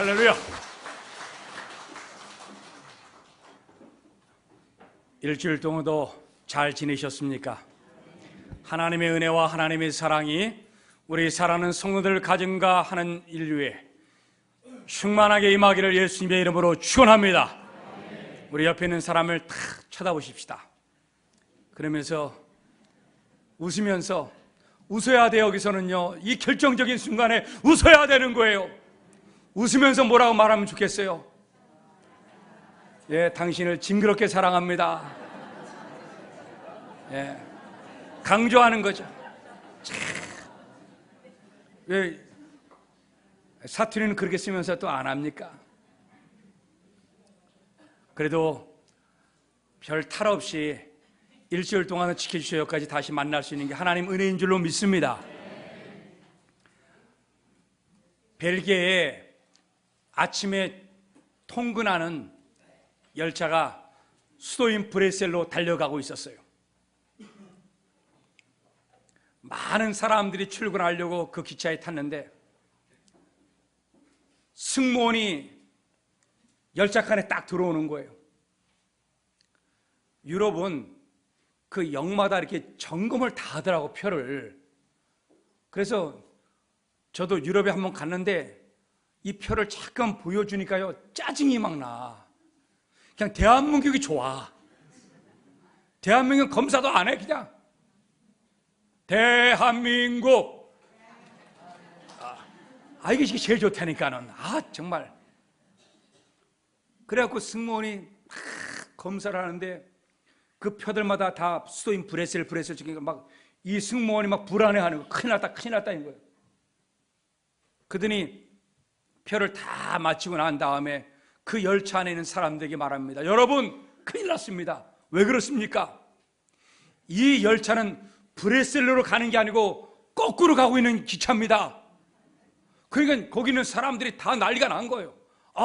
할렐루야. 일주일 동안도 잘 지내셨습니까? 하나님의 은혜와 하나님의 사랑이 우리 사랑하는 성도들 가정과 하는 인류에 충만하게 임하기를 예수님의 이름으로 축원합니다. 우리 옆에 있는 사람을 탁 쳐다보십시다. 그러면서 웃으면서, 웃어야 돼요. 여기서는요, 이 결정적인 순간에 웃어야 되는 거예요. 웃으면서 뭐라고 말하면 좋겠어요? 예, 당신을 징그럽게 사랑합니다. 예, 강조하는 거죠. 왜 사투리는 그렇게 쓰면서 또 안 합니까? 그래도 별 탈 없이 일주일 동안은 지켜주셔서 여기까지 다시 만날 수 있는 게 하나님 은혜인 줄로 믿습니다. 벨기에에 아침에 통근하는 열차가 수도인 브뤼셀로 달려가고 있었어요. 많은 사람들이 출근하려고 그 기차에 탔는데 승무원이 열차칸에 딱 들어오는 거예요. 유럽은 그 역마다 이렇게 점검을 다 하더라고, 표를. 그래서 저도 유럽에 한번 갔는데 이 표를 잠깐 보여주니까요, 짜증이 막 나. 그냥 대한민국이 좋아. 대한민국 검사도 안 해. 그냥 대한민국. 이게 제일 좋다니까는. 정말. 그래갖고 승무원이 막 검사를 하는데 그 표들마다 다 수도인 브뤼셀 중에 막 이 승무원이 막 불안해하는 거예요. 큰일 났다 인 거예요. 그러더니 표를 다 마치고 난 다음에 그 열차 안에 있는 사람들에게 말합니다. 여러분, 큰일 났습니다. 왜 그렇습니까? 이 열차는 브뤼셀로 가는 게 아니고 거꾸로 가고 있는 기차입니다. 그러니까 거기 있는 사람들이 다 난리가 난 거예요.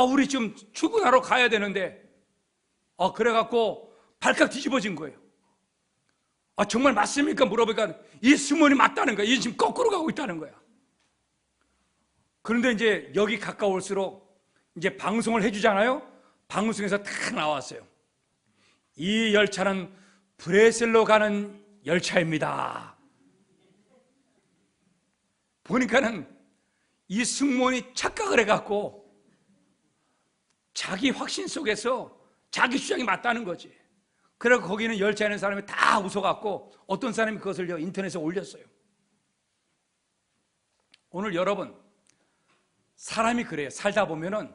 우리 지금 출근하러 가야 되는데. 그래갖고 발칵 뒤집어진 거예요. 정말 맞습니까? 물어보니까 이 승무원이 맞다는 거야. 이 지금 거꾸로 가고 있다는 거야. 그런데 이제 여기 가까울수록 이제 방송을 해주잖아요. 방송에서 딱 나왔어요. 이 열차는 브뤼셀로 가는 열차입니다. 보니까는 이 승무원이 착각을 해갖고 자기 확신 속에서 자기 주장이 맞다는 거지. 그래서 거기는 열차에 있는 사람이 다 웃어갖고 어떤 사람이 그것을 인터넷에 올렸어요. 오늘 여러분, 사람이 그래요. 살다 보면은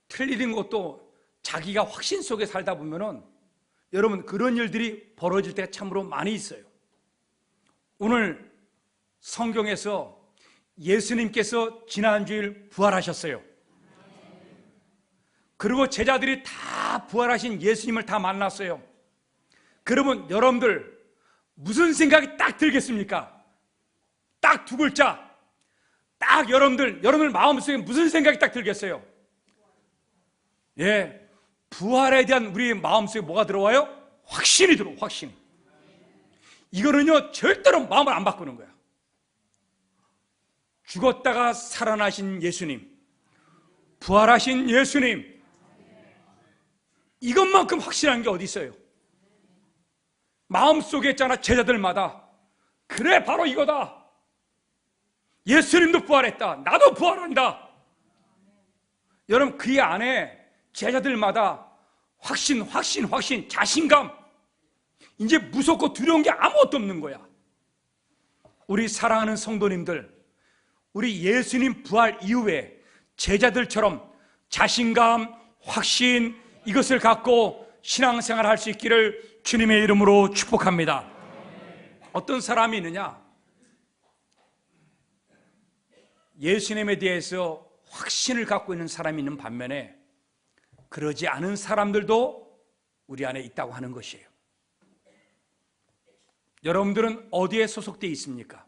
틀린 것도 자기가 확신 속에 살다 보면은 여러분, 그런 일들이 벌어질 때가 참으로 많이 있어요. 오늘 성경에서 예수님께서 지난주일 부활하셨어요. 그리고 제자들이 다 부활하신 예수님을 다 만났어요. 그러면 여러분들 무슨 생각이 딱 들겠습니까? 딱 두 글자. 딱 여러분들 마음속에 무슨 생각이 딱 들겠어요? 예, 부활에 대한 우리 마음속에 뭐가 들어와요? 확신이 들어와요. 확신. 이거는요, 절대로 마음을 안 바꾸는 거야. 죽었다가 살아나신 예수님, 부활하신 예수님, 이것만큼 확실한 게 어디 있어요? 마음속에 있잖아, 제자들마다. 그래, 바로 이거다. 예수님도 부활했다. 나도 부활한다. 여러분, 그 안에 제자들마다 확신, 자신감. 이제 무섭고 두려운 게 아무것도 없는 거야. 우리 사랑하는 성도님들, 우리 예수님 부활 이후에 제자들처럼 자신감, 확신, 이것을 갖고 신앙생활 할 수 있기를 주님의 이름으로 축복합니다. 어떤 사람이 있느냐? 예수님에 대해서 확신을 갖고 있는 사람이 있는 반면에 그러지 않은 사람들도 우리 안에 있다고 하는 것이에요. 여러분들은 어디에 소속되어 있습니까?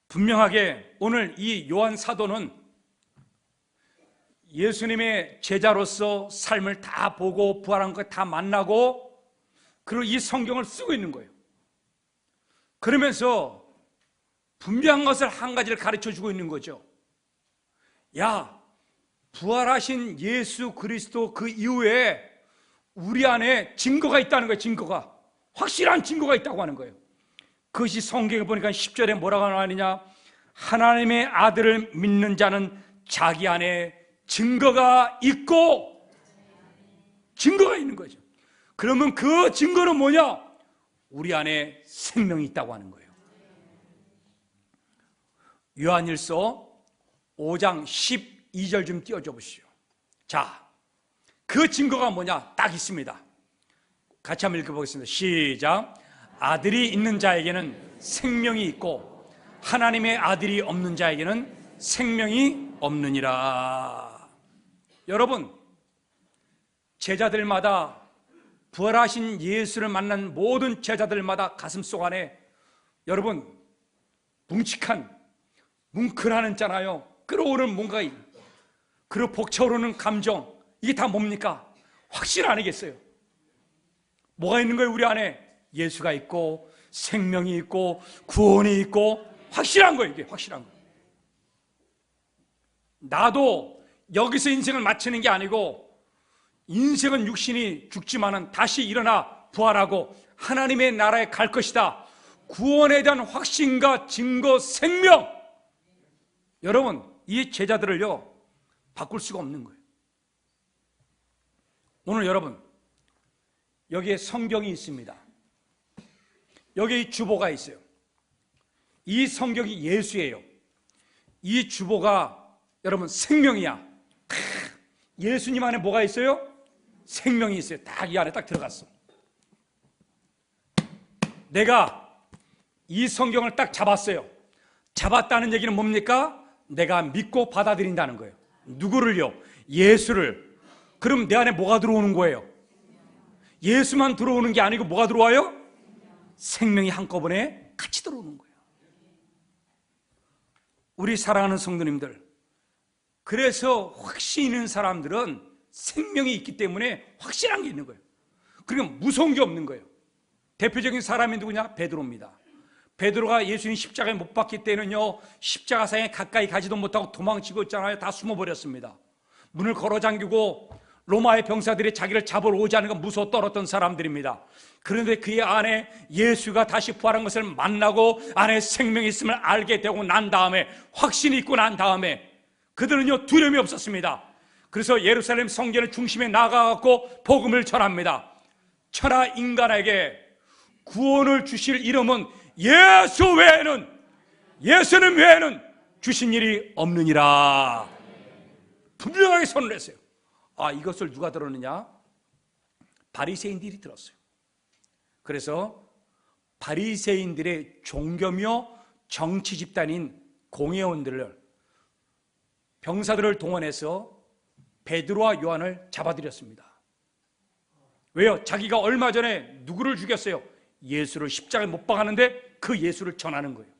분명하게 오늘 이 요한 사도는 예수님의 제자로서 삶을 다 보고 부활한 것 다 만나고 그리고 이 성경을 쓰고 있는 거예요. 그러면서 분명한 것을 한 가지를 가르쳐 주고 있는 거죠. 야, 부활하신 예수 그리스도 그 이후에 우리 안에 증거가 있다는 거예요. 증거가, 확실한 증거가 있다고 하는 거예요. 그것이 성경에 보니까 10절에 뭐라고 하느냐, 하나님의 아들을 믿는 자는 자기 안에 증거가 있고, 증거가 있는 거죠. 그러면 그 증거는 뭐냐? 우리 안에 생명이 있다고 하는 거예요. 요한일서 5장 12절 좀 띄워줘 보시죠. 자, 그 증거가 뭐냐? 딱 있습니다. 같이 한번 읽어보겠습니다. 시작. 아들이 있는 자에게는 생명이 있고 하나님의 아들이 없는 자에게는 생명이 없느니라. 여러분, 제자들마다, 부활하신 예수를 만난 모든 제자들마다 가슴속 안에 여러분 뭉직한, 뭉클한 있잖아요. 끌어오르는 뭔가, 그리고 벅차오르는 감정, 이게 다 뭡니까? 확신 아니겠어요? 뭐가 있는 거예요? 우리 안에 예수가 있고 생명이 있고 구원이 있고, 확실한 거예요. 이게 확실한 거예요. 나도 여기서 인생을 마치는 게 아니고, 인생은 육신이 죽지만은 다시 일어나 부활하고 하나님의 나라에 갈 것이다. 구원에 대한 확신과 증거, 생명. 여러분, 이 제자들을요 바꿀 수가 없는 거예요. 오늘 여러분, 여기에 성경이 있습니다. 여기 주보가 있어요. 이 성경이 예수예요. 이 주보가 여러분 생명이야. 예수님 안에 뭐가 있어요? 생명이 있어요. 딱 이 안에 딱 들어갔어. 내가 이 성경을 딱 잡았어요. 잡았다는 얘기는 뭡니까? 내가 믿고 받아들인다는 거예요. 누구를요? 예수를. 그럼 내 안에 뭐가 들어오는 거예요? 예수만 들어오는 게 아니고 뭐가 들어와요? 생명이 한꺼번에 같이 들어오는 거예요. 우리 사랑하는 성도님들, 그래서 확신 있는 사람들은 생명이 있기 때문에 확실한 게 있는 거예요. 그러니까 무서운 게 없는 거예요. 대표적인 사람이 누구냐? 베드로입니다. 베드로가 예수님 십자가에 못 박힐 때는요, 십자가상에 가까이 가지도 못하고 도망치고 있잖아요. 다 숨어버렸습니다. 문을 걸어 잠기고 로마의 병사들이 자기를 잡으러 오지 않은 건 무서워 떨었던 사람들입니다. 그런데 그의 안에 예수가 다시 부활한 것을 만나고 안에 생명이 있음을 알게 되고 난 다음에, 확신이 있고 난 다음에 그들은요 두려움이 없었습니다. 그래서 예루살렘 성전의 중심에 나가갖고 복음을 전합니다. 천하 인간에게 구원을 주실 이름은 예수는 외에는 주신 일이 없느니라. 분명하게 선언을 했어요. 아, 이것을 누가 들었느냐? 바리새인들이 들었어요. 그래서 바리새인들의 종교며 정치 집단인 공회원들을, 병사들을 동원해서 베드로와 요한을 잡아들였습니다. 왜요? 자기가 얼마 전에 누구를 죽였어요? 예수를 십자가에 못 박았는데 그 예수를 전하는 거예요.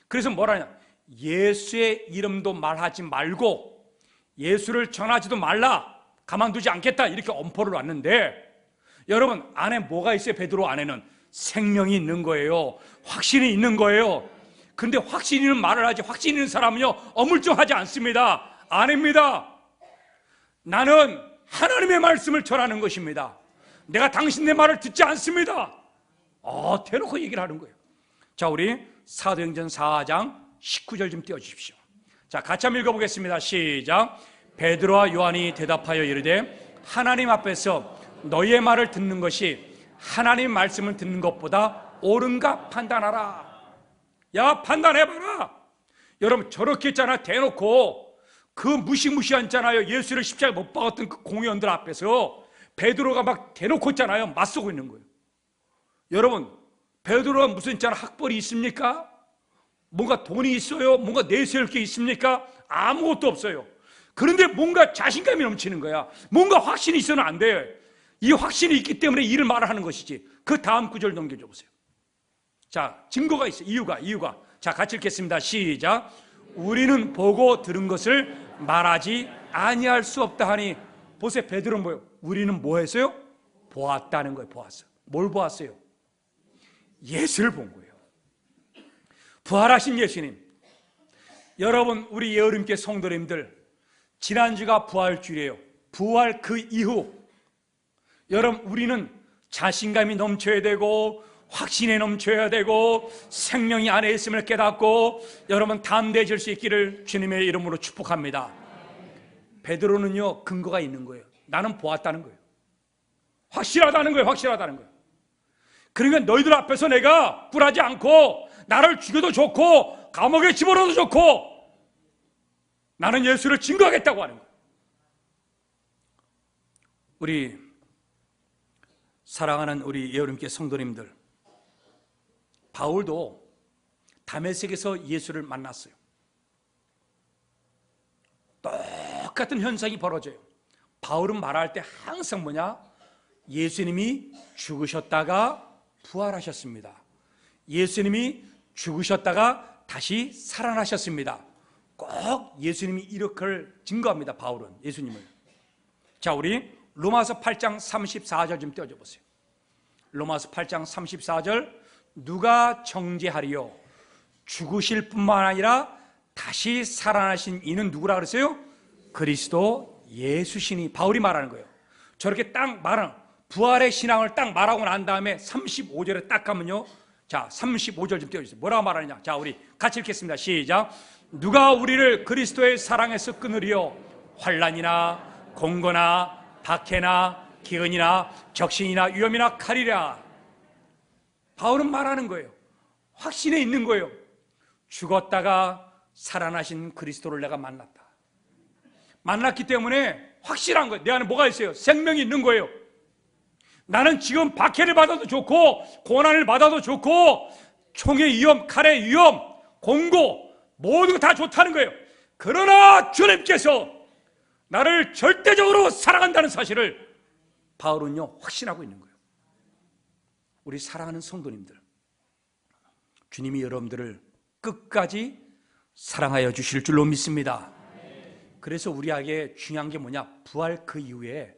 그래서 뭐라냐? 예수의 이름도 말하지 말고 예수를 전하지도 말라, 가만두지 않겠다, 이렇게 엄포를 놨는데, 여러분 안에 뭐가 있어요? 베드로 안에는 생명이 있는 거예요. 확신이 있는 거예요. 그런데 확신 있는 말을 하지, 확신 있는 사람은요 어물쩡하지 않습니다. 아닙니다. 나는 하나님의 말씀을 전하는 것입니다. 내가 당신의 말을 듣지 않습니다. 대놓고 얘기를 하는 거예요. 자, 우리 사도행전 4장 19절 좀 띄워주십시오. 자, 같이 한번 읽어보겠습니다. 시작. 베드로와 요한이 대답하여 이르되 하나님 앞에서 너희의 말을 듣는 것이 하나님 말씀을 듣는 것보다 옳은가 판단하라. 야, 판단해봐라. 여러분 저렇게 했잖아. 대놓고 그 무시무시한 있잖아요, 예수를 십자가에 못 박았던 그 공회원들 앞에서 베드로가 막 대놓고 있잖아요, 맞서고 있는 거예요. 여러분 베드로가 무슨 있잖아 학벌이 있습니까? 뭔가 돈이 있어요? 뭔가 내세울 게 있습니까? 아무것도 없어요. 그런데 뭔가 자신감이 넘치는 거야. 뭔가 확신이 있어는 안 돼요. 이 확신이 있기 때문에 이를 말하는 것이지. 그 다음 구절 넘겨줘 보세요. 자, 증거가 있어요. 이유가. 자, 같이 읽겠습니다. 시작. 우리는 보고 들은 것을 말하지 아니할 수 없다 하니. 보세요. 베드로는 뭐예요? 우리는 뭐 했어요? 보았다는 거예요. 보았어요. 뭘 보았어요? 예수를 본 거예요. 부활하신 예수님. 여러분, 우리 예어림교 성도님들, 지난주가 부활주일이에요. 부활 그 이후 여러분, 우리는 자신감이 넘쳐야 되고 확신에 넘쳐야 되고 생명이 안에 있음을 깨닫고 여러분 담대해질 수 있기를 주님의 이름으로 축복합니다. 베드로는요, 근거가 있는 거예요. 나는 보았다는 거예요. 확실하다는 거예요. 확실하다는 거예요. 그러니까 너희들 앞에서 내가 굴하지 않고 나를 죽여도 좋고 감옥에 집어넣어도 좋고 나는 예수를 증거하겠다고 하는 거예요. 우리 사랑하는 우리 예어림교 성도님들, 바울도 다메섹에서 예수를 만났어요. 똑같은 현상이 벌어져요. 바울은 말할 때 항상 뭐냐? 예수님이 죽으셨다가 부활하셨습니다. 예수님이 죽으셨다가 다시 살아나셨습니다. 꼭 예수님이 이렇게 증거합니다. 바울은 예수님을. 자, 우리 로마서 8장 34절 좀 떼어줘 보세요. 로마서 8장 34절, 누가 정죄하리요? 죽으실 뿐만 아니라 다시 살아나신 이는 누구라 그랬어요? 그리스도 예수시니. 바울이 말하는 거예요. 저렇게 딱 말하는 부활의 신앙을 딱 말하고 난 다음에 35절에 딱 가면요, 자 35절 좀 떼어주세요. 뭐라고 말하느냐? 자, 우리 같이 읽겠습니다. 시작. 누가 우리를 그리스도의 사랑에서 끊으리요? 환난이나 공고나 박해나 기근이나 적신이나 위험이나 칼이라. 바울은 말하는 거예요. 확신에 있는 거예요. 죽었다가 살아나신 그리스도를 내가 만났다. 만났기 때문에 확실한 거예요. 내 안에 뭐가 있어요? 생명이 있는 거예요. 나는 지금 박해를 받아도 좋고 고난을 받아도 좋고 총의 위험, 칼의 위험, 공고 모두 다 좋다는 거예요. 그러나 주님께서 나를 절대적으로 사랑한다는 사실을 바울은요 확신하고 있는 거예요. 우리 사랑하는 성도님들, 주님이 여러분들을 끝까지 사랑하여 주실 줄로 믿습니다. 그래서 우리에게 중요한 게 뭐냐? 부활 그 이후에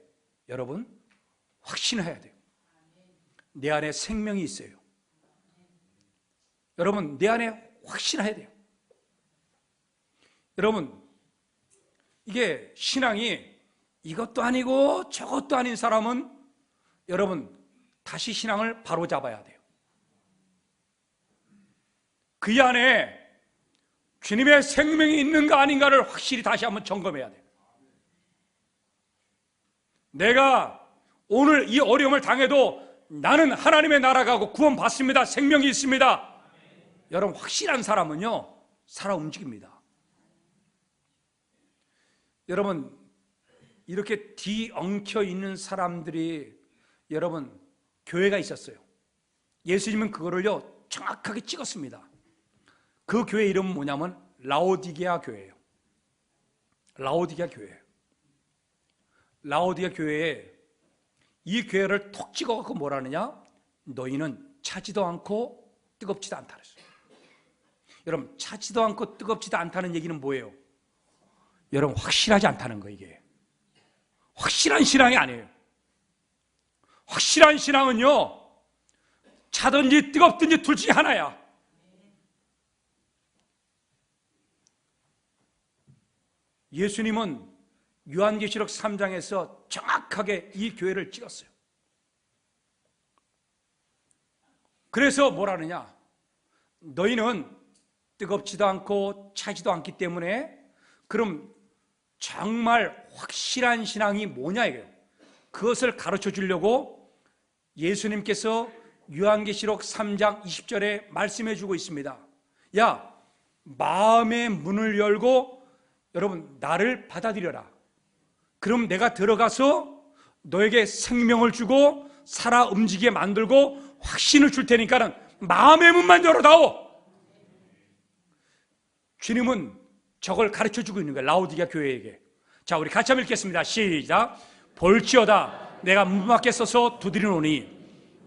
여러분 확신해야 돼요. 내 안에 생명이 있어요. 여러분, 내 안에 확신해야 돼요. 여러분, 이게 신앙이 이것도 아니고 저것도 아닌 사람은 여러분 다시 신앙을 바로 잡아야 돼요. 그 안에 주님의 생명이 있는가 아닌가를 확실히 다시 한번 점검해야 돼요. 내가 오늘 이 어려움을 당해도 나는 하나님의 나라가고 구원받습니다. 생명이 있습니다. 여러분, 확실한 사람은요 살아 움직입니다. 여러분, 이렇게 뒤엉켜 있는 사람들이 여러분 교회가 있었어요. 예수님은 그거를요 정확하게 찍었습니다. 그 교회 이름은 뭐냐면 라오디게아 교회예요. 라오디게아 교회. 라오디게아 교회에 이 교회를 톡 찍어갖고 뭐라느냐? 너희는 차지도 않고 뜨겁지도 않다 그랬어요. 여러분, 차지도 않고 뜨겁지도 않다는 얘기는 뭐예요? 여러분, 확실하지 않다는 거예요. 이게 확실한 신앙이 아니에요. 확실한 신앙은요 차든지 뜨겁든지 둘 중에 하나야. 예수님은 요한계시록 3장에서 정확하게 이 교회를 찍었어요. 그래서 뭐라느냐? 너희는 뜨겁지도 않고 차지도 않기 때문에 그럼 정말 확실한 신앙이 뭐냐 이거예요. 그것을 가르쳐 주려고 예수님께서 요한계시록 3장 20절에 말씀해 주고 있습니다. 야, 마음의 문을 열고 여러분 나를 받아들여라. 그럼 내가 들어가서 너에게 생명을 주고 살아 움직이게 만들고 확신을 줄 테니까는 마음의 문만 열어다오. 주님은 저걸 가르쳐주고 있는 거예요. 라오디게아 교회에게. 자, 우리 같이 한번 읽겠습니다. 시작. 볼지어다 내가 문 밖에 서서 두드리노니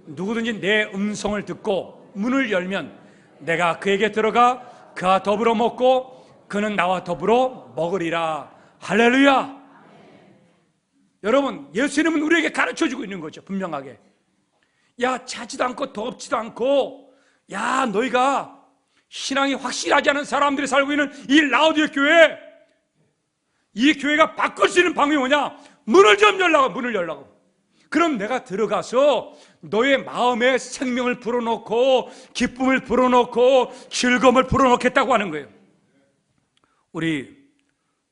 누구든지 내 음성을 듣고 문을 열면 내가 그에게 들어가 그와 더불어 먹고 그는 나와 더불어 먹으리라. 할렐루야. 여러분, 예수님은 우리에게 가르쳐주고 있는 거죠. 분명하게. 야, 차지도 않고 덥지도 않고, 야, 너희가 신앙이 확실하지 않은 사람들이 살고 있는 이 라오디게 교회, 이 교회가 바꿀 수 있는 방법이 뭐냐? 문을 좀 열라고, 문을 열라고. 그럼 내가 들어가서 너의 마음에 생명을 불어넣고 기쁨을 불어넣고 즐거움을 불어넣겠다고 하는 거예요. 우리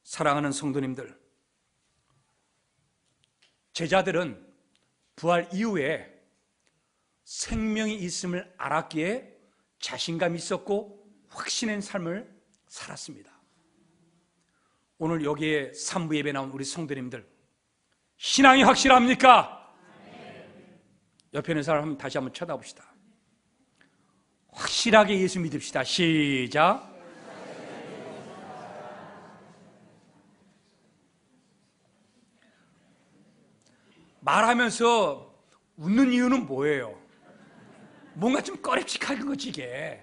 사랑하는 성도님들, 제자들은 부활 이후에 생명이 있음을 알았기에 자신감이 있었고 확신의 삶을 살았습니다. 오늘 여기에 3부 예배 나온 우리 성도님들, 신앙이 확실합니까? 옆에 있는 사람 다시 한번 쳐다봅시다. 확실하게 예수 믿읍시다. 시작. 말하면서 웃는 이유는 뭐예요? 뭔가 좀 꺼림칙한 거지 이게.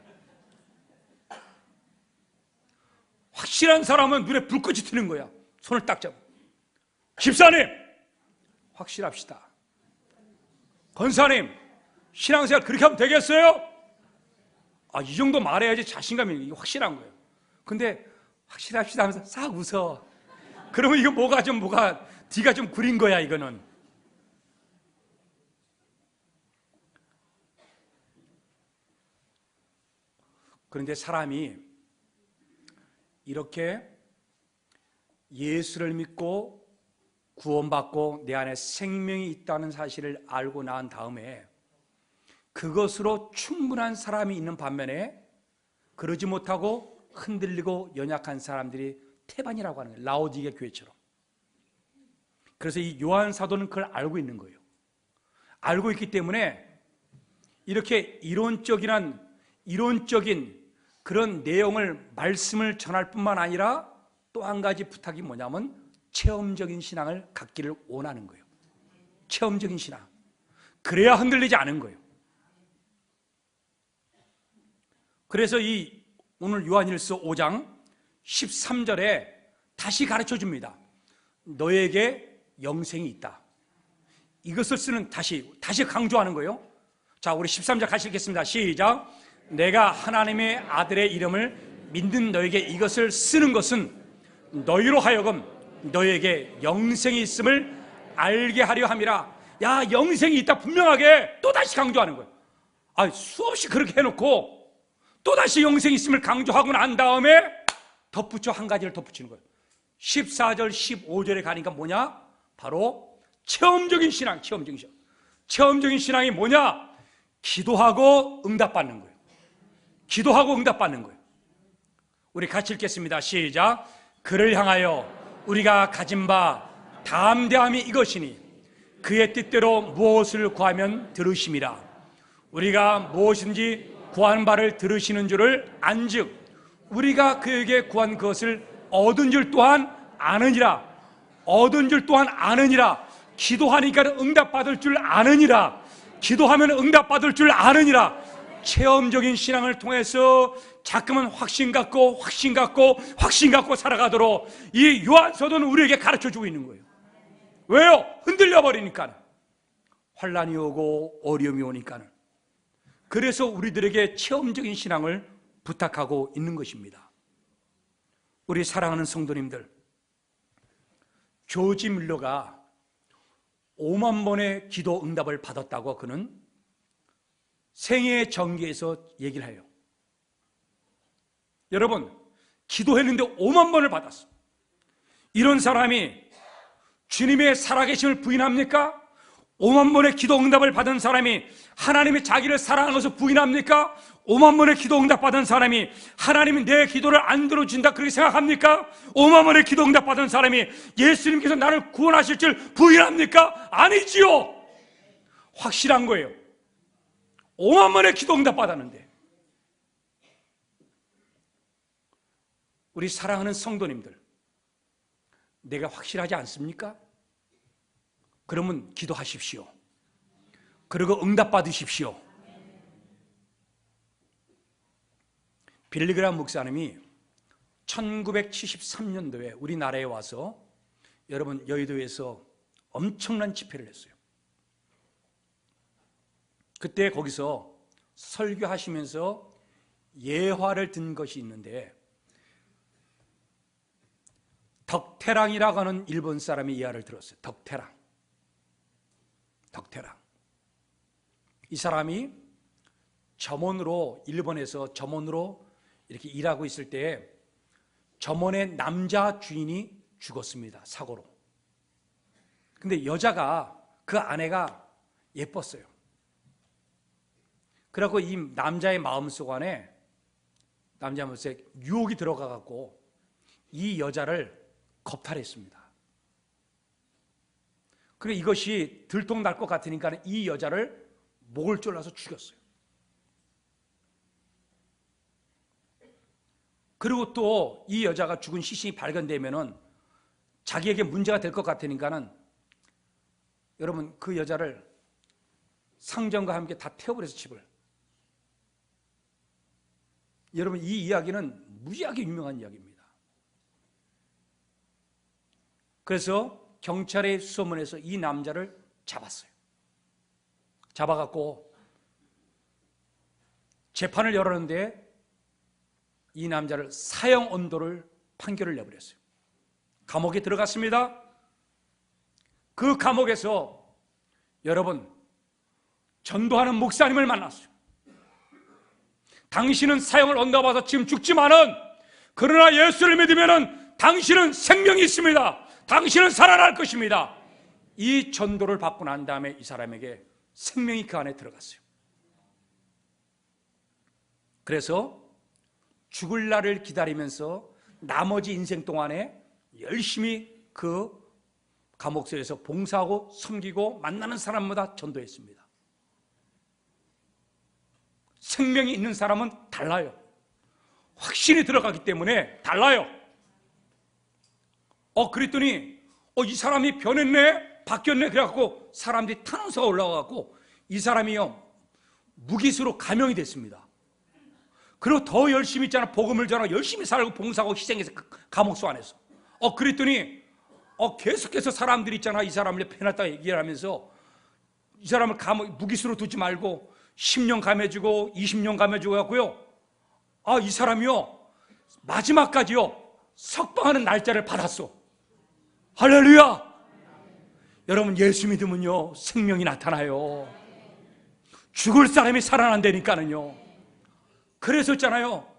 확실한 사람은 눈에 불꽃이 튀는 거야. 손을 딱 잡고, 집사님 확실합시다. 권사님 신앙생활 그렇게 하면 되겠어요? 이 정도 말해야지 자신감이 확실한 거예요. 근데 확실합시다 하면서 싹 웃어. 그러면 이거 뒤가 좀 구린 거야 이거는. 그런데 사람이 이렇게 예수를 믿고 구원받고 내 안에 생명이 있다는 사실을 알고 난 다음에 그것으로 충분한 사람이 있는 반면에 그러지 못하고 흔들리고 연약한 사람들이 태반이라고 하는 거예요. 라오디게 교회처럼. 그래서 이 요한 사도는 그걸 알고 있는 거예요. 알고 있기 때문에 이렇게 이론적인 그런 내용을 말씀을 전할 뿐만 아니라 또 한 가지 부탁이 뭐냐면 체험적인 신앙을 갖기를 원하는 거예요. 체험적인 신앙. 그래야 흔들리지 않은 거예요. 그래서 이 오늘 요한일서 5장 13절에 다시 가르쳐 줍니다. 너에게 영생이 있다. 이것을 쓰는 다시 강조하는 거예요. 자, 우리 13절 같이 읽겠습니다. 시작. 내가 하나님의 아들의 이름을 믿는 너에게 이것을 쓰는 것은 너희로 하여금 너에게 영생이 있음을 알게 하려 함이라. 야, 영생이 있다 분명하게 또다시 강조하는 거예요. 수없이 그렇게 해놓고 또다시 영생이 있음을 강조하고 난 다음에 덧붙여 한 가지를 덧붙이는 거예요. 14절 15절에 가니까 뭐냐? 바로 체험적인 신앙. 체험적인 신앙이 뭐냐? 기도하고 응답받는 거예요. 기도하고 응답받는 거예요. 우리 같이 읽겠습니다. 시작. 그를 향하여 우리가 가진 바 담대함이 이것이니 그의 뜻대로 무엇을 구하면 들으심이라. 우리가 무엇인지 구하는 바를 들으시는 줄을 안즉 우리가 그에게 구한 것을 얻은 줄 또한 아느니라. 얻은 줄 또한 아느니라. 기도하니까 응답받을 줄 아느니라. 기도하면 응답받을 줄 아느니라. 체험적인 신앙을 통해서 자꾸만 확신 갖고 살아가도록 이 요한서도는 우리에게 가르쳐주고 있는 거예요. 왜요? 흔들려 버리니까. 환난이 오고 어려움이 오니까는. 그래서 우리들에게 체험적인 신앙을 부탁하고 있는 것입니다. 우리 사랑하는 성도님들, 조지 밀러가 5만 번의 기도 응답을 받았다고 그는 생애의 전기에서 얘기를 해요. 여러분, 기도했는데 5만 번을 받았어. 이런 사람이 주님의 살아계심을 부인합니까? 5만 번의 기도 응답을 받은 사람이 하나님이 자기를 사랑하는 것을 부인합니까? 5만 번의 기도 응답 받은 사람이 하나님이 내 기도를 안 들어준다 그렇게 생각합니까? 5만 번의 기도 응답 받은 사람이 예수님께서 나를 구원하실 줄 부인합니까? 아니지요. 확실한 거예요. 5만 번의 기도 응답 받았는데. 우리 사랑하는 성도님들, 내가 확실하지 않습니까? 그러면 기도하십시오. 그리고 응답 받으십시오. 빌리그람 목사님이 1973년도에 우리나라에 와서 여러분 여의도에서 엄청난 집회를 했어요. 그때 거기서 설교하시면서 예화를 든 것이 있는데, 덕태랑이라고 하는 일본 사람이 예화를 들었어요. 덕태랑. 이 사람이 점원으로, 일본에서 점원으로 이렇게 일하고 있을 때 점원의 남자 주인이 죽었습니다. 사고로. 근데 여자가, 그 아내가 예뻤어요. 그래갖고 이 남자의 마음속 안에, 남자 마음속에 유혹이 들어가갖고 이 여자를 겁탈했습니다. 그리고 이것이 들통날 것 같으니까 이 여자를 목을 졸라서 죽였어요. 그리고 또 이 여자가 죽은 시신이 발견되면은 자기에게 문제가 될 것 같으니까는, 여러분, 그 여자를 상전과 함께 다 태워버려서 집을. 여러분, 이 이야기는 무지하게 유명한 이야기입니다. 그래서 경찰의 수소문에서 이 남자를 잡았어요. 잡아갖고 재판을 열었는데 이 남자를 사형 언도를 판결을 내버렸어요. 감옥에 들어갔습니다. 그 감옥에서 여러분, 전도하는 목사님을 만났어요. 당신은 사형을 언도받아서 지금 죽지만은, 그러나 예수를 믿으면은 당신은 생명이 있습니다. 당신은 살아날 것입니다. 이 전도를 받고 난 다음에 이 사람에게 생명이 그 안에 들어갔어요. 그래서 죽을 날을 기다리면서 나머지 인생 동안에 열심히 그 감옥소에서 봉사하고 섬기고 만나는 사람마다 전도했습니다. 생명이 있는 사람은 달라요. 확신이 들어가기 때문에 달라요. 그랬더니 이 사람이 변했네, 바뀌었네. 그래갖고 사람들이 탄원서가 올라와갖고 이 사람이요, 무기수로 감형이 됐습니다. 그리고 더 열심히 있잖아, 복음을 전하고 열심히 살고 봉사하고 희생해서 그 감옥소 안에서. 그랬더니 계속해서 사람들이 있잖아, 이 사람을 패놨다 얘기를 하면서 이 사람을 무기수로 두지 말고 10년 감해주고 20년 감해주고 해갖고요, 이 사람이요 마지막까지요 석방하는 날짜를 받았어. 할렐루야. 여러분, 예수 믿으면요 생명이 나타나요. 죽을 사람이 살아난다니까는요. 그래서 있잖아요,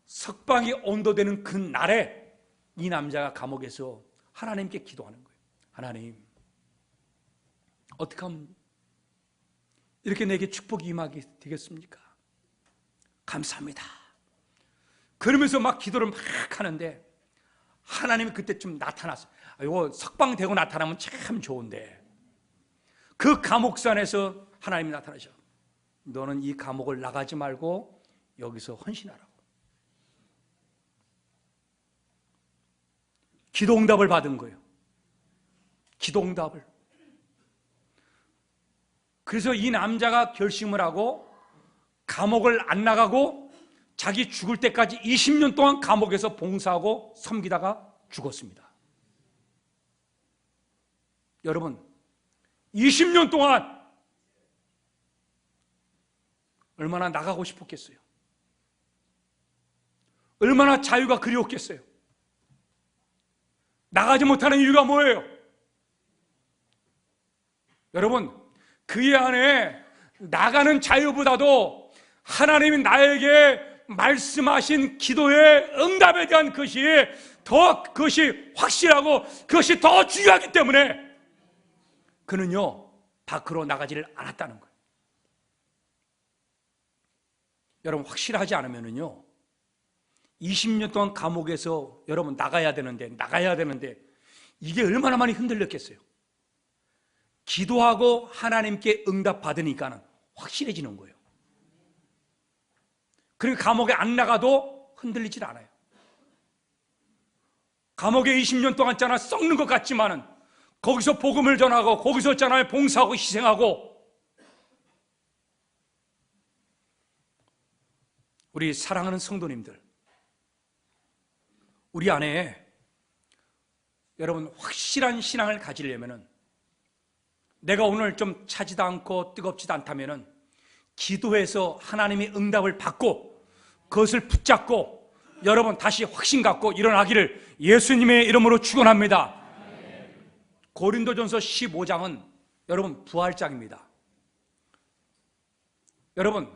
석방이 언도되는 그 날에 이 남자가 감옥에서 하나님께 기도하는 거예요. 하나님, 어떻게 하면 이렇게 내게 축복이 임하게 되겠습니까? 감사합니다. 그러면서 막 기도를 막 하는데 하나님이 그때쯤 나타났어요. 이거 석방되고 나타나면 참 좋은데, 그 감옥소 안에서 하나님이 나타나셔. 너는 이 감옥을 나가지 말고 여기서 헌신하라고. 기도응답을 받은 거예요. 기도응답을. 그래서 이 남자가 결심을 하고 감옥을 안 나가고 자기 죽을 때까지 20년 동안 감옥에서 봉사하고 섬기다가 죽었습니다. 여러분, 20년 동안 얼마나 나가고 싶었겠어요? 얼마나 자유가 그리웠겠어요? 나가지 못하는 이유가 뭐예요? 여러분, 그의 안에 나가는 자유보다도 하나님이 나에게 말씀하신 기도의 응답에 대한 것이 그것이 확실하고 그것이 더 중요하기 때문에 그는요 밖으로 나가지를 않았다는 거예요. 여러분, 확실하지 않으면요 20년 동안 감옥에서 여러분 나가야 되는데 이게 얼마나 많이 흔들렸겠어요. 기도하고 하나님께 응답 받으니까는 확실해지는 거예요. 그러니까 감옥에 안 나가도 흔들리질 않아요. 감옥에 20년 동안 있잖아 썩는 것 같지만은 거기서 복음을 전하고 거기서 있잖아요 봉사하고 희생하고. 우리 사랑하는 성도님들, 우리 안에 여러분 확실한 신앙을 가지려면은, 내가 오늘 좀 차지도 않고 뜨겁지도 않다면은 기도해서 하나님의 응답을 받고 그것을 붙잡고 여러분 다시 확신 갖고 일어나기를 예수님의 이름으로 축원합니다. 고린도전서 15장은 여러분 부활장입니다. 여러분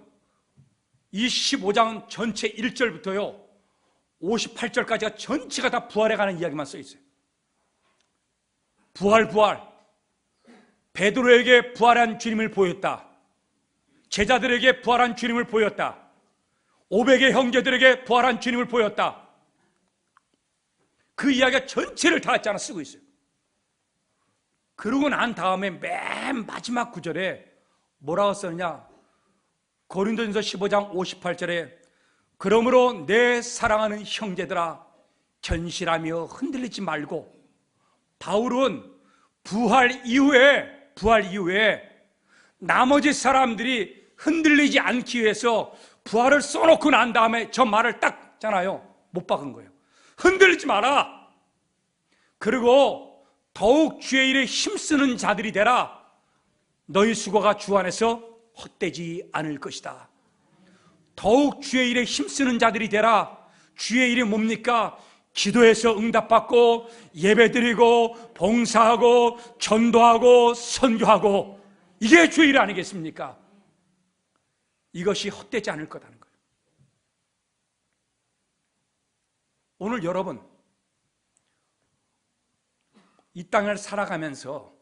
이 15장은 전체 1절부터요 58절까지가 전체가 다 부활에 관한 이야기만 써 있어요. 부활. 베드로에게 부활한 주님을 보였다. 제자들에게 부활한 주님을 보였다. 500의 형제들에게 부활한 주님을 보였다. 그 이야기가 전체를 다 있잖아 쓰고 있어요. 그러고 난 다음에 맨 마지막 구절에 뭐라고 썼느냐? 고린도전서 15장 58절에 그러므로 내 사랑하는 형제들아 견실하며 흔들리지 말고, 바울은 부활 이후에 나머지 사람들이 흔들리지 않기 위해서 부활을 써놓고 난 다음에 저 말을 딱 잖아요. 못 박은 거예요. 흔들리지 마라. 그리고 더욱 주의 일에 힘쓰는 자들이 되라. 너희 수고가 주 안에서 헛되지 않을 것이다. 더욱 주의 일에 힘쓰는 자들이 되라. 주의 일이 뭡니까? 기도해서 응답받고 예배드리고 봉사하고 전도하고 선교하고, 이게 주의 일 아니겠습니까? 이것이 헛되지 않을 거라는 거예요. 오늘 여러분 이 땅을 살아가면서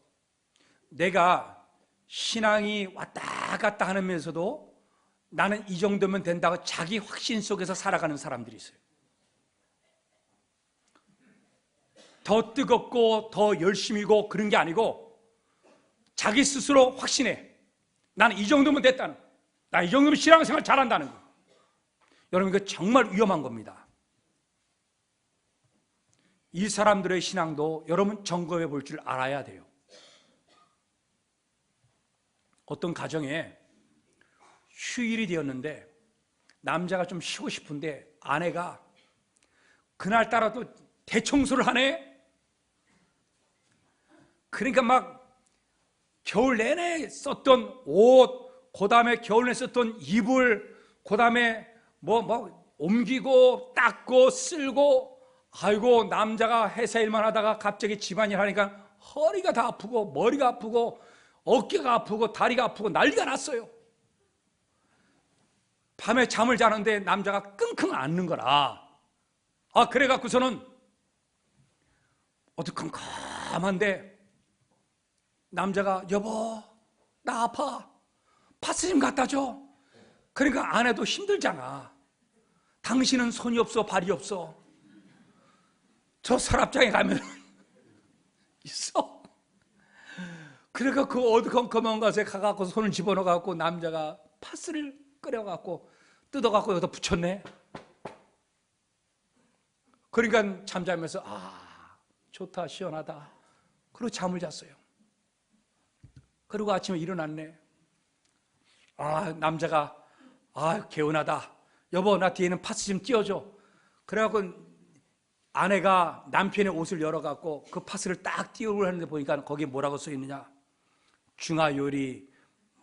내가 신앙이 왔다 갔다 하면서도 나는 이 정도면 된다고 자기 확신 속에서 살아가는 사람들이 있어요. 더 뜨겁고 더 열심이고 그런 게 아니고 자기 스스로 확신해. 나는 이 정도면 됐다는 거예요. 나 이 정도면 신앙생활 잘한다는 거예요. 여러분 이거 정말 위험한 겁니다. 이 사람들의 신앙도 여러분 점검해 볼 줄 알아야 돼요. 어떤 가정에 휴일이 되었는데 남자가 좀 쉬고 싶은데 아내가 그날따라 또 대청소를 하네. 그러니까 막 겨울 내내 썼던 옷, 그 다음에 겨울 내내 썼던 이불, 그 다음에 뭐 옮기고 닦고 쓸고, 아이고 남자가 회사 일만 하다가 갑자기 집안일 하니까 허리가 다 아프고 머리가 아프고 어깨가 아프고 다리가 아프고 난리가 났어요. 밤에 잠을 자는데 남자가 끙끙 앓는 거라. 그래갖고서는 어떻게 컴컴한데 남자가 여보 나 아파, 파스 좀 갖다 줘. 그러니까 아내도 힘들잖아. 당신은 손이 없어 발이 없어. 저 서랍장에 가면 있어. 그러니까 그 어두컴컴한 곳에 가갖고 손을 집어넣어갖고 남자가 파스를 끓여갖고 뜯어갖고 여기다 붙였네. 그러니까 잠자면서 좋다 시원하다 그리고 잠을 잤어요. 그리고 아침에 일어났네. 남자가 개운하다. 여보 나 뒤에는 파스 좀 띄워줘. 그래갖고 아내가 남편의 옷을 열어갖고 그 파스를 딱 띄우고 하는데 보니까 거기에 뭐라고 써있느냐? 중화요리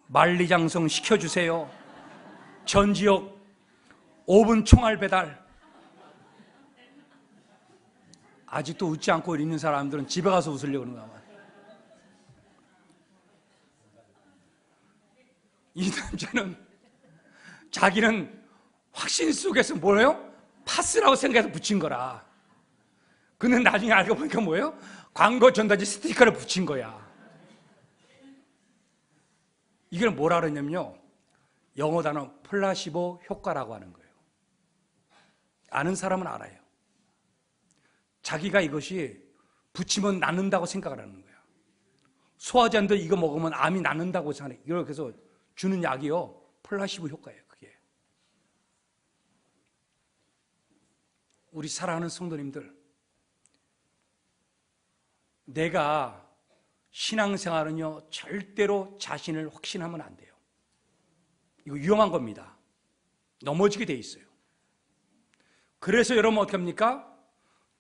만리장성 시켜주세요. 전지역 5분 총알 배달. 아직도 웃지 않고 있는 사람들은 집에 가서 웃으려고 그러는 거야. 이 남자는 자기는 확신 속에서 뭐예요? 파스라고 생각해서 붙인 거라. 근데 나중에 알고 보니까 뭐예요? 광고 전단지 스티커를 붙인 거야. 이걸 뭐라 그러냐면요, 영어 단어 플라시보 효과라고 하는 거예요. 아는 사람은 알아요. 자기가 이것이 붙이면 낫는다고 생각을 하는 거야. 소화제인데 이거 먹으면 암이 낫는다고 생각해. 이렇게 해서 주는 약이요 플라시보 효과예요. 그게. 우리 사랑하는 성도님들, 내가 신앙생활은요 절대로 자신을 확신하면 안 돼요. 이거 위험한 겁니다. 넘어지게 돼 있어요. 그래서 여러분 어떻게 합니까?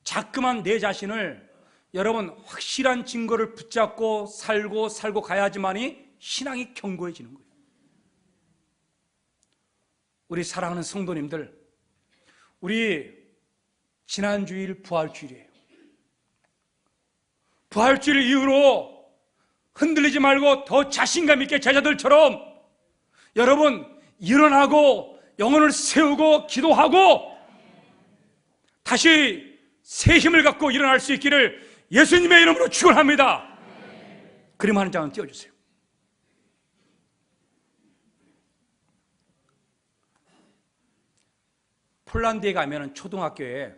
자꾸만 내 자신을 여러분 확실한 증거를 붙잡고 살고 가야지만이 신앙이 견고해지는 거예요. 우리 사랑하는 성도님들, 우리 지난 주일 부활주일이에요. 부활주일 이후로 흔들리지 말고 더 자신감 있게 제자들처럼 여러분 일어나고 영혼을 세우고 기도하고 다시 새 힘을 갖고 일어날 수 있기를 예수님의 이름으로 축원합니다. 그림 한 장은 띄워주세요. 폴란드에 가면 초등학교에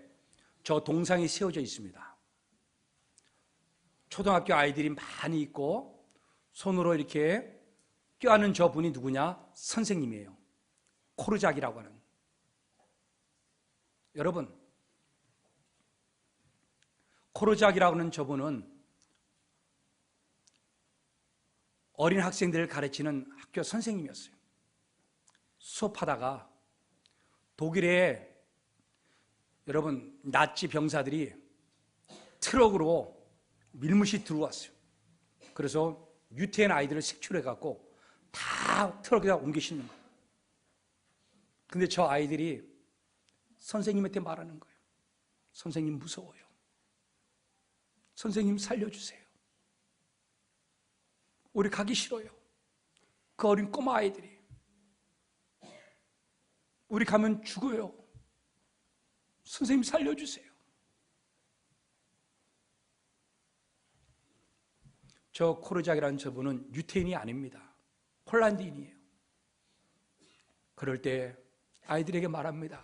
저 동상이 세워져 있습니다. 초등학교 아이들이 많이 있고 손으로 이렇게 껴안은 저 분이 누구냐? 선생님이에요. 코르작이라고 하는. 여러분, 코르작이라고 하는 저분은 어린 학생들을 가르치는 학교 선생님이었어요. 수업하다가 독일에 여러분 나치 병사들이 트럭으로 밀무시 들어왔어요. 그래서 유태인 아이들을 색출해갖고 다 트럭에다 옮기시는 거예요. 근데 저 아이들이 선생님한테 말하는 거예요. 선생님 무서워요. 선생님 살려주세요. 우리 가기 싫어요. 그 어린 꼬마 아이들이. 우리 가면 죽어요. 선생님 살려주세요. 저 코르작이라는 저분은 유태인이 아닙니다. 폴란드인이에요. 그럴 때 아이들에게 말합니다.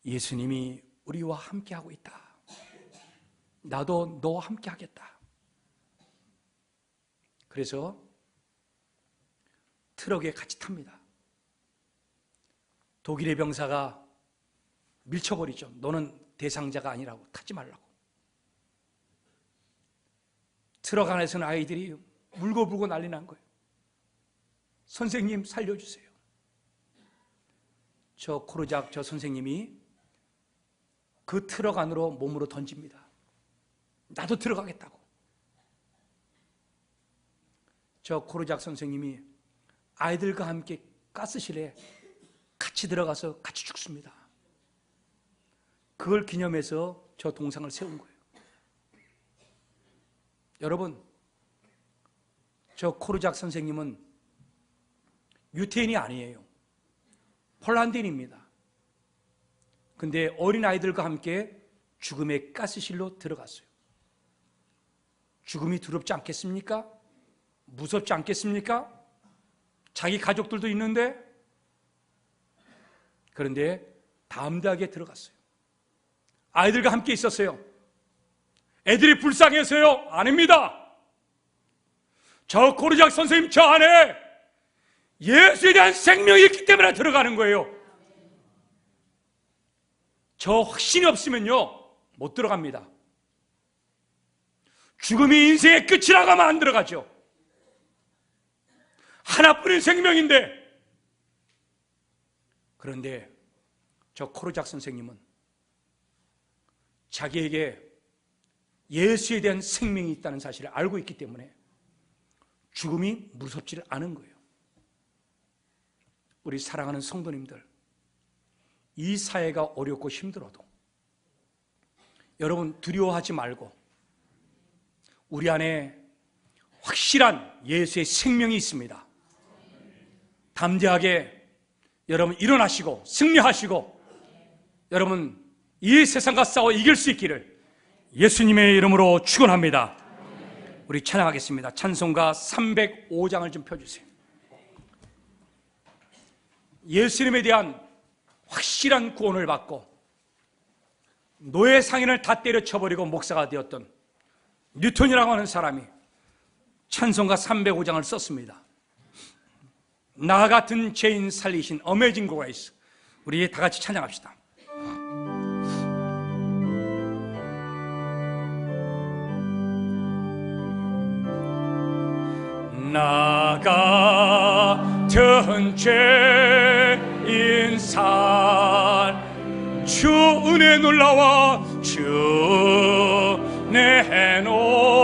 예수님이 우리와 함께하고 있다. 나도 너와 함께하겠다. 그래서 트럭에 같이 탑니다. 독일의 병사가 밀쳐버리죠. 너는 대상자가 아니라고, 타지 말라고. 트럭 안에서는 아이들이 울고불고 난리 난 거예요. 선생님 살려주세요. 저 코르작 저 선생님이 그 트럭 안으로 몸으로 던집니다. 나도 들어가겠다고. 저 코르작 선생님이 아이들과 함께 가스실에 같이 들어가서 같이 죽습니다. 그걸 기념해서 저 동상을 세운 거예요. 여러분, 저 코르작 선생님은 유태인이 아니에요. 폴란드인입니다. 근데 어린아이들과 함께 죽음의 가스실로 들어갔어요. 죽음이 두렵지 않겠습니까? 무섭지 않겠습니까? 자기 가족들도 있는데. 그런데 담대하게 들어갔어요. 아이들과 함께 있었어요. 애들이 불쌍해서요? 아닙니다. 저 코르작 선생님 저 안에 예수에 대한 생명이 있기 때문에 들어가는 거예요. 저 확신이 없으면요 못 들어갑니다. 죽음이 인생의 끝이라고 하면 안 들어가죠. 하나뿐인 생명인데. 그런데 저 코르작 선생님은 자기에게 예수에 대한 생명이 있다는 사실을 알고 있기 때문에 죽음이 무섭지를 않은 거예요. 우리 사랑하는 성도님들, 이 사회가 어렵고 힘들어도 여러분 두려워하지 말고 우리 안에 확실한 예수의 생명이 있습니다. 담대하게 여러분 일어나시고 승리하시고 여러분 이 세상과 싸워 이길 수 있기를 예수님의 이름으로 축원합니다. 우리 찬양하겠습니다. 찬송가 305장을 좀 펴주세요. 예수님에 대한 확실한 구원을 받고 노예 상인을 다 때려쳐버리고 목사가 되었던 뉴턴이라고 하는 사람이 찬송가 305장을 썼습니다. 나 같은 죄인 살리신 어메이징 그레이스. 우리 다 같이 찬양합시다. 나 같은 죄인 주 은혜 놀라와 주 은혜 놀라와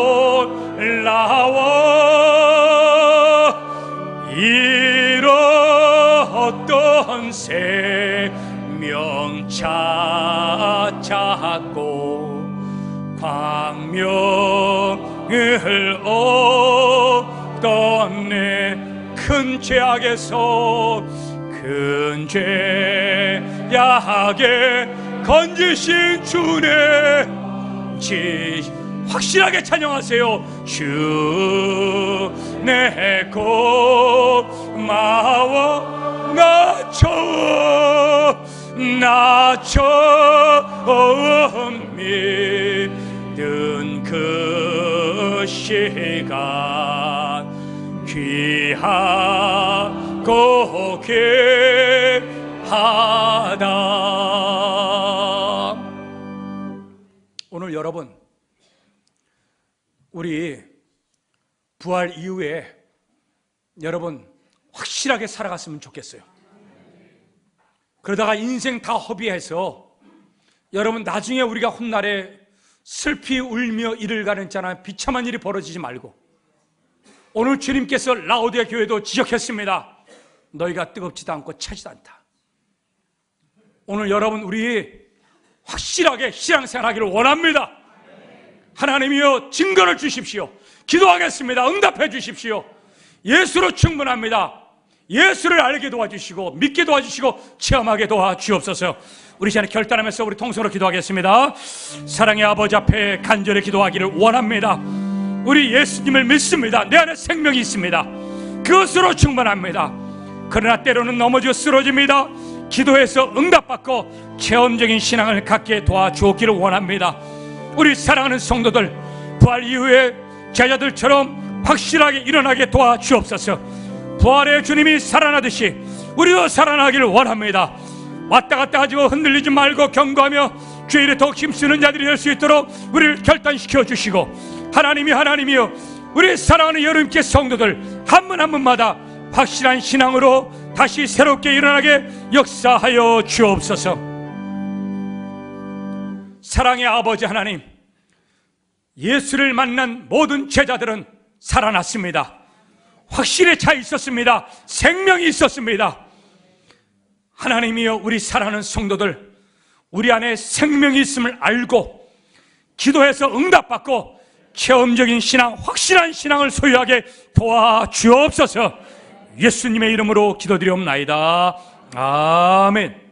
잃었던 생명 찾아 찾고 광명을 얻었네. 큰 죄악에서 큰 죄악에 건지신 주네. 확실하게 찬양하세요. 주 내 고마워 나 처음 믿은 그 시간 귀하고 귀하다. 오늘 여러분, 우리 부활 이후에 여러분 확실하게 살아갔으면 좋겠어요. 그러다가 인생 다 허비해서 여러분 나중에 우리가 훗날에 슬피 울며 이를 가는 자나 비참한 일이 벌어지지 말고, 오늘 주님께서 라오디아 교회도 지적했습니다. 너희가 뜨겁지도 않고 차지도 않다. 오늘 여러분 우리 확실하게 신앙생활하기를 원합니다. 하나님이여 증거를 주십시오. 기도하겠습니다. 응답해 주십시오. 예수로 충분합니다. 예수를 알게 도와주시고 믿게 도와주시고 체험하게 도와주옵소서. 우리 시간에 결단하면서 우리 통성으로 기도하겠습니다. 사랑의 아버지 앞에 간절히 기도하기를 원합니다. 우리 예수님을 믿습니다. 내 안에 생명이 있습니다. 그것으로 충분합니다. 그러나 때로는 넘어져 쓰러집니다. 기도해서 응답받고 체험적인 신앙을 갖게 도와주었기를 원합니다. 우리 사랑하는 성도들, 부활 이후에 제자들처럼 확실하게 일어나게 도와주옵소서. 부활의 주님이 살아나듯이 우리도 살아나기를 원합니다. 왔다 갔다 하지고 흔들리지 말고 경고하며 주의 일에 더욱 힘쓰는 자들이 될 수 있도록 우리를 결단시켜 주시고, 하나님이여 우리 사랑하는 여러분께 성도들 한 분 한 분마다 확실한 신앙으로 다시 새롭게 일어나게 역사하여 주옵소서. 사랑의 아버지 하나님, 예수를 만난 모든 제자들은 살아났습니다. 확실히 차 있었습니다. 생명이 있었습니다. 하나님이여 우리 사랑하는 성도들, 우리 안에 생명이 있음을 알고 기도해서 응답받고 체험적인 신앙, 확실한 신앙을 소유하게 도와주옵소서. 예수님의 이름으로 기도드리옵나이다. 아멘.